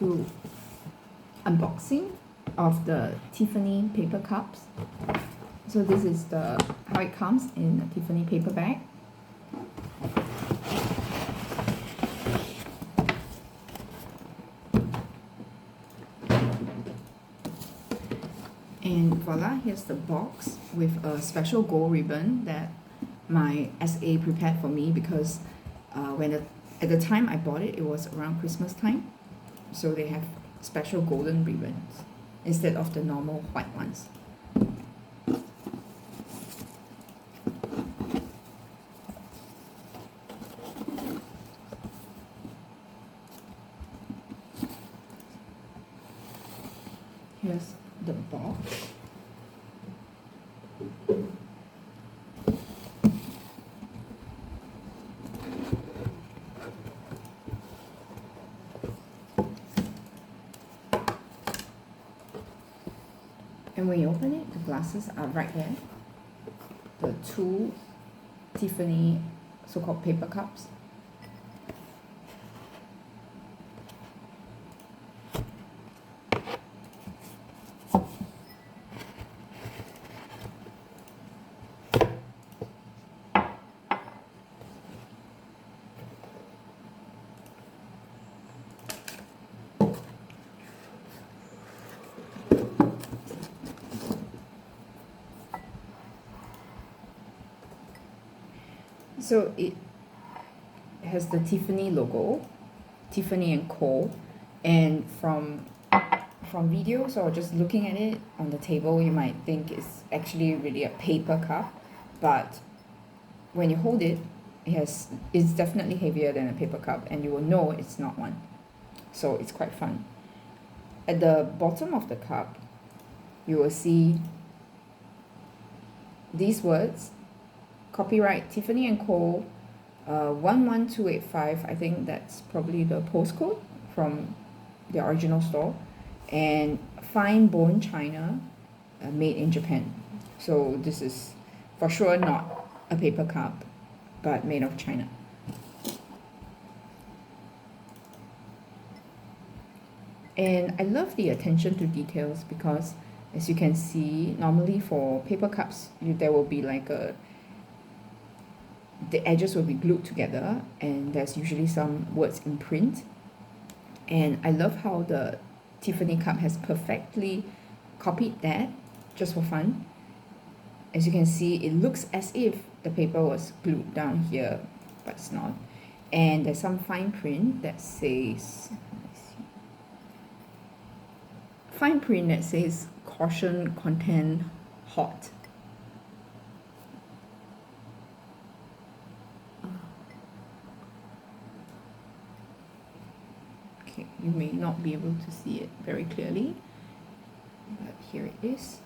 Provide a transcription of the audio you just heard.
to unboxing of the Tiffany paper cups. So this is how it comes in a Tiffany paper bag. And voila, here's the box with a special gold ribbon that my SA prepared for me because at the time I bought it, it was around Christmas time. So they have special golden ribbons instead of the normal white ones. Here's the box. And when you open it, the glasses are right there. The two Tiffany so-called paper cups. So it has the Tiffany logo, Tiffany & Co. And from videos or just looking at it on the table, you might think it's actually really a paper cup. But when you hold it, it's definitely heavier than a paper cup, and you will know it's not one. So it's quite fun. At the bottom of the cup, you will see these words: copyright Tiffany & Co. 11285. I think that's probably the postcode from the original store. And fine bone china, made in Japan. So this is for sure not a paper cup, but made of china. And I love the attention to details because, as you can see, normally for paper cups, there will be like the edges will be glued together, and there's usually some words in print. And I love how the Tiffany cup has perfectly copied that, just for fun. As you can see, it looks as if the paper was glued down here, but it's not. And there's some fine print that says, caution, content hot. Okay, you may not be able to see it very clearly, but here it is.